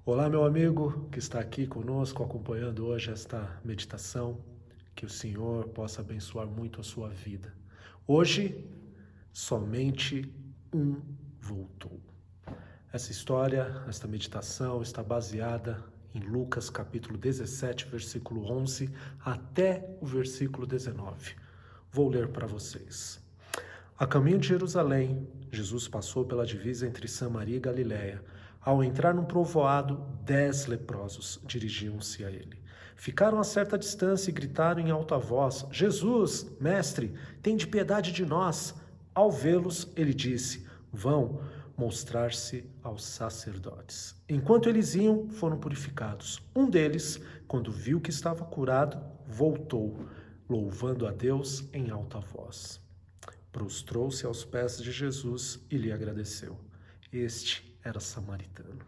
Olá, meu amigo que está aqui conosco acompanhando hoje esta meditação. Que o Senhor possa abençoar muito a sua vida. Hoje, somente um voltou. Essa história, esta meditação está baseada em Lucas capítulo 17, versículo 11 até o versículo 19. Vou ler para vocês. A caminho de Jerusalém, Jesus passou pela divisa entre Samaria e Galiléia. Ao entrar num povoado, 10 leprosos dirigiam-se a ele. Ficaram a certa distância e gritaram em alta voz: Jesus, mestre, tende piedade de nós. Ao vê-los, ele disse: vão mostrar-se aos sacerdotes. Enquanto eles iam, foram purificados. Um deles, quando viu que estava curado, voltou, louvando a Deus em alta voz. Prostrou-se aos pés de Jesus e lhe agradeceu. Este era samaritano.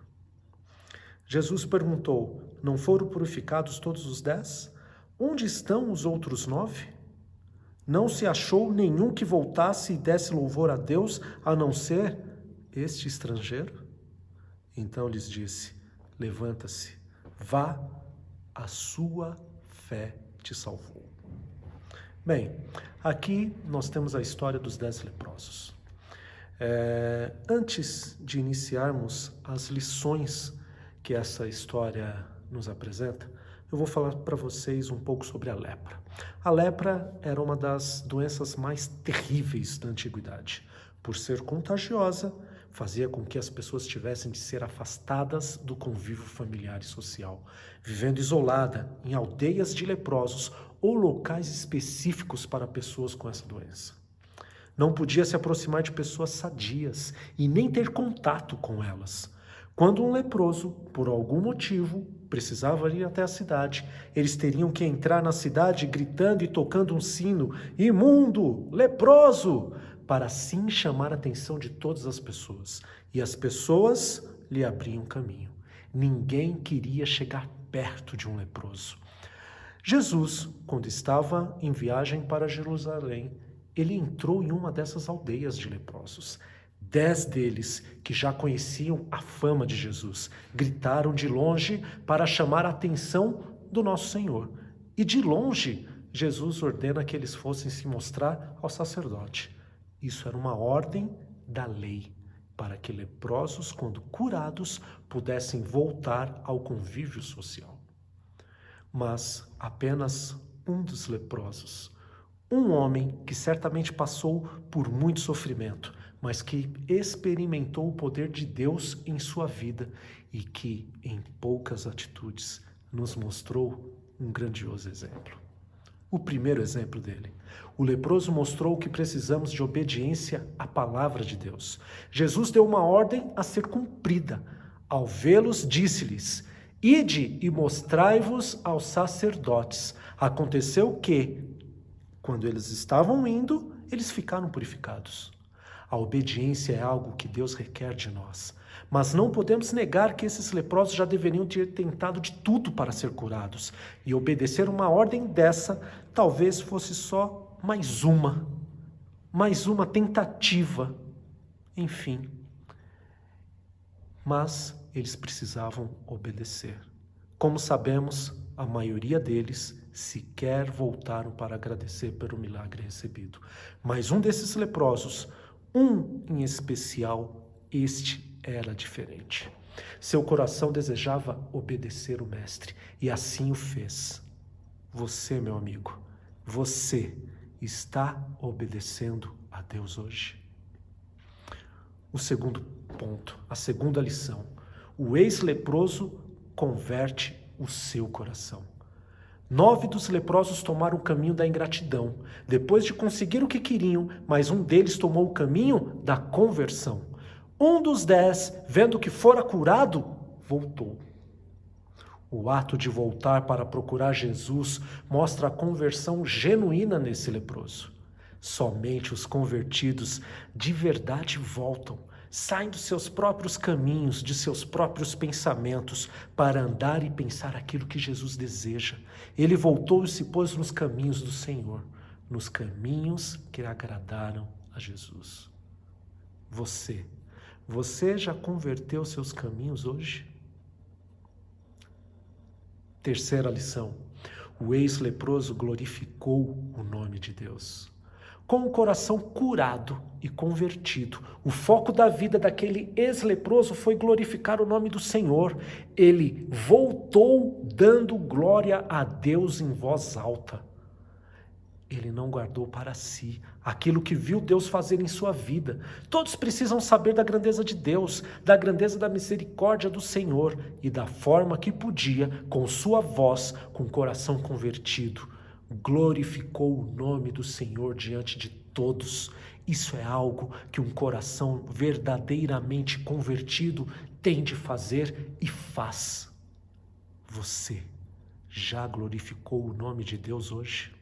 Jesus perguntou: não foram purificados todos os 10? Onde estão os outros 9? Não se achou nenhum que voltasse e desse louvor a Deus, a não ser este estrangeiro? Então lhes disse: levanta-se, vá, a sua fé te salvou. Bem, aqui nós temos a história dos 10 leprosos. Antes de iniciarmos as lições que essa história nos apresenta, eu vou falar para vocês um pouco sobre a lepra. A lepra era uma das doenças mais terríveis da antiguidade. Por ser contagiosa, fazia com que as pessoas tivessem de ser afastadas do convívio familiar e social, vivendo isolada em aldeias de leprosos ou locais específicos para pessoas com essa doença. Não podia se aproximar de pessoas sadias e nem ter contato com elas. Quando um leproso, por algum motivo, precisava ir até a cidade, eles teriam que entrar na cidade gritando e tocando um sino: imundo, leproso, para assim chamar a atenção de todas as pessoas. E as pessoas lhe abriam caminho. Ninguém queria chegar perto de um leproso. Jesus, quando estava em viagem para Jerusalém, ele entrou em uma dessas aldeias de leprosos. 10 deles, que já conheciam a fama de Jesus, gritaram de longe para chamar a atenção do nosso Senhor. E de longe, Jesus ordena que eles fossem se mostrar ao sacerdote. Isso era uma ordem da lei, para que leprosos, quando curados, pudessem voltar ao convívio social. Mas apenas um dos leprosos, um homem que certamente passou por muito sofrimento, mas que experimentou o poder de Deus em sua vida e que, em poucas atitudes, nos mostrou um grandioso exemplo. O primeiro exemplo dele. O leproso mostrou que precisamos de obediência à palavra de Deus. Jesus deu uma ordem a ser cumprida. Ao vê-los, disse-lhes: ide e mostrai-vos aos sacerdotes. Aconteceu que, quando eles estavam indo, eles ficaram purificados. A obediência é algo que Deus requer de nós. Mas não podemos negar que esses leprosos já deveriam ter tentado de tudo para ser curados. E obedecer uma ordem dessa talvez fosse só mais uma tentativa. Enfim. Mas eles precisavam obedecer. Como sabemos, a maioria deles sequer voltaram para agradecer pelo milagre recebido. Mas um desses leprosos, um em especial, este era diferente. Seu coração desejava obedecer o mestre e assim o fez. Você, meu amigo, você está obedecendo a Deus hoje? O segundo ponto, a segunda lição. O ex-leproso converte o seu coração. 9 dos leprosos tomaram o caminho da ingratidão, depois de conseguir o que queriam, mas um deles tomou o caminho da conversão. Um dos 10, vendo que fora curado, voltou. O ato de voltar para procurar Jesus mostra a conversão genuína nesse leproso. Somente os convertidos de verdade voltam, saem dos seus próprios caminhos, de seus próprios pensamentos, para andar e pensar aquilo que Jesus deseja. Ele voltou e se pôs nos caminhos do Senhor, nos caminhos que agradaram a Jesus. Você já converteu seus caminhos hoje? Terceira lição: o ex-leproso glorificou o nome de Deus. Com o coração curado e convertido, o foco da vida daquele ex-leproso foi glorificar o nome do Senhor. Ele voltou dando glória a Deus em voz alta. Ele não guardou para si aquilo que viu Deus fazer em sua vida. Todos precisam saber da grandeza de Deus, da grandeza da misericórdia do Senhor e da forma que podia, com sua voz, com o coração convertido, glorificou o nome do Senhor diante de todos. Isso é algo que um coração verdadeiramente convertido tem de fazer e faz. Você já glorificou o nome de Deus hoje?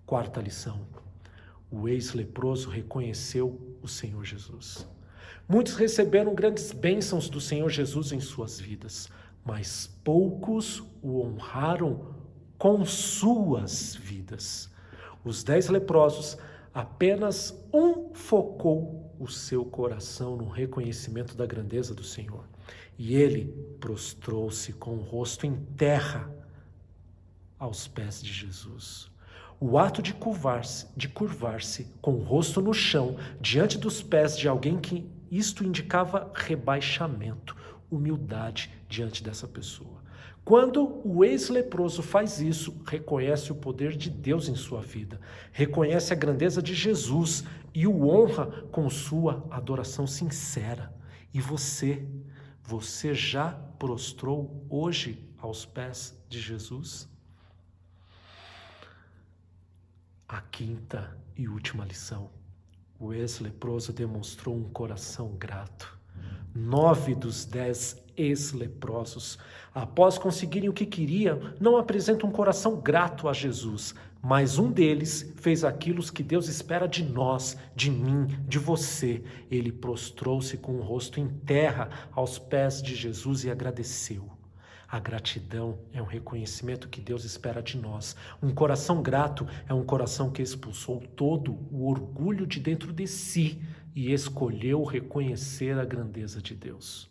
Quarta lição: o ex-leproso reconheceu o Senhor Jesus. Muitos receberam grandes bênçãos do Senhor Jesus em suas vidas, mas poucos o honraram com suas vidas. Os 10 leprosos, apenas um focou o seu coração no reconhecimento da grandeza do Senhor. E ele prostrou-se com o rosto em terra aos pés de Jesus. O ato de curvar-se com o rosto no chão, diante dos pés de alguém que isto indicava rebaixamento, humildade diante dessa pessoa. Quando o ex-leproso faz isso, reconhece o poder de Deus em sua vida, reconhece a grandeza de Jesus e o honra com sua adoração sincera. E você já prostrou hoje aos pés de Jesus? A quinta e última lição: o ex-leproso demonstrou um coração grato. 9 dos 10 ex-leprosos, após conseguirem o que queriam, não apresentam um coração grato a Jesus, mas um deles fez aquilo que Deus espera de nós, de mim, de você. Ele prostrou-se com o rosto em terra aos pés de Jesus e agradeceu. A gratidão é um reconhecimento que Deus espera de nós. Um coração grato é um coração que expulsou todo o orgulho de dentro de si e escolheu reconhecer a grandeza de Deus.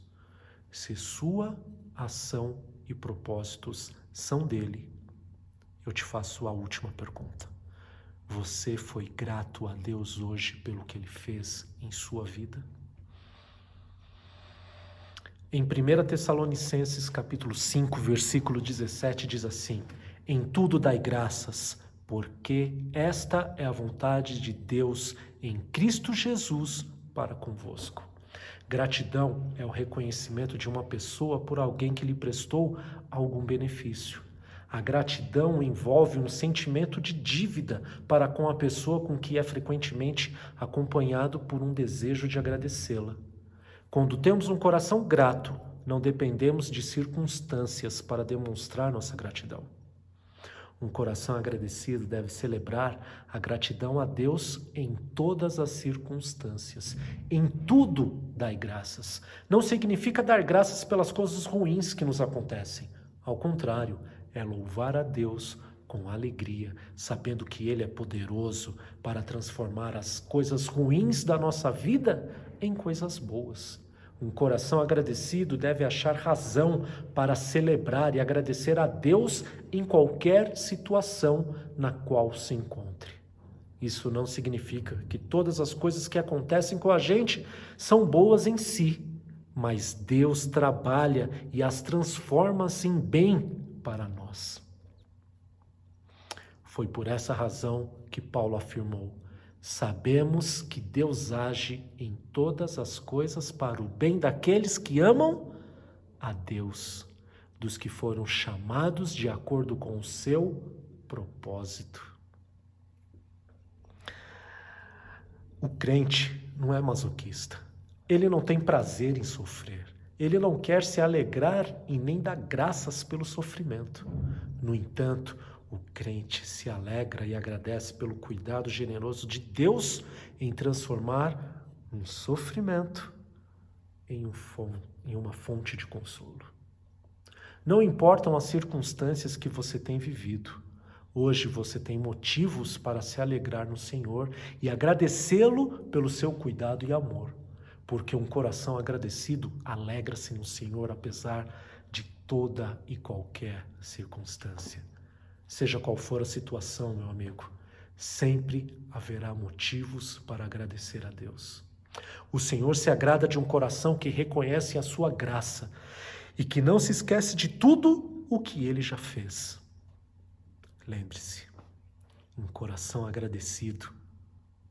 Se sua ação e propósitos são dele, eu te faço a última pergunta: você foi grato a Deus hoje pelo que ele fez em sua vida? Em 1 Tessalonicenses capítulo 5, versículo 17, diz assim: em tudo dai graças, porque esta é a vontade de Deus em Cristo Jesus para convosco. Gratidão é o reconhecimento de uma pessoa por alguém que lhe prestou algum benefício. A gratidão envolve um sentimento de dívida para com a pessoa com que é frequentemente acompanhado por um desejo de agradecê-la. Quando temos um coração grato, não dependemos de circunstâncias para demonstrar nossa gratidão. Um coração agradecido deve celebrar a gratidão a Deus em todas as circunstâncias. Em tudo dai graças. Não significa dar graças pelas coisas ruins que nos acontecem. Ao contrário, é louvar a Deus com alegria, sabendo que Ele é poderoso para transformar as coisas ruins da nossa vida em coisas boas. Um coração agradecido deve achar razão para celebrar e agradecer a Deus em qualquer situação na qual se encontre. Isso não significa que todas as coisas que acontecem com a gente são boas em si, mas Deus trabalha e as transforma em bem para nós. Foi por essa razão que Paulo afirmou: sabemos que Deus age em todas as coisas para o bem daqueles que amam a Deus, dos que foram chamados de acordo com o seu propósito. O crente não é masoquista. Ele não tem prazer em sofrer. Ele não quer se alegrar e nem dar graças pelo sofrimento. No entanto, o crente se alegra e agradece pelo cuidado generoso de Deus em transformar um sofrimento em uma fonte de consolo. Não importam as circunstâncias que você tem vivido. Hoje você tem motivos para se alegrar no Senhor e agradecê-lo pelo seu cuidado e amor. Porque um coração agradecido alegra-se no Senhor apesar de toda e qualquer circunstância. Seja qual for a situação, meu amigo, sempre haverá motivos para agradecer a Deus. O Senhor se agrada de um coração que reconhece a sua graça e que não se esquece de tudo o que Ele já fez. Lembre-se, um coração agradecido,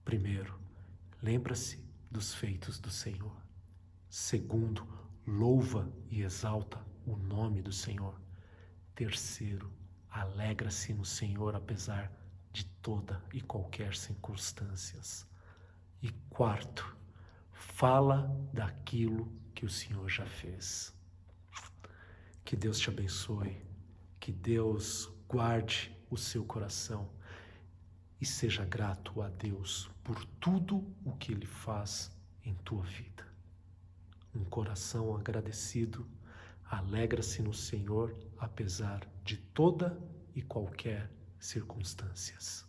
primeiro, lembra-se dos feitos do Senhor. Segundo, louva e exalta o nome do Senhor. Terceiro, alegra-se no Senhor apesar de toda e qualquer circunstâncias. E quarto, fala daquilo que o Senhor já fez. Que Deus te abençoe, que Deus guarde o seu coração e seja grato a Deus por tudo o que Ele faz em tua vida. Um coração agradecido alegra-se no Senhor apesar de toda e qualquer circunstâncias.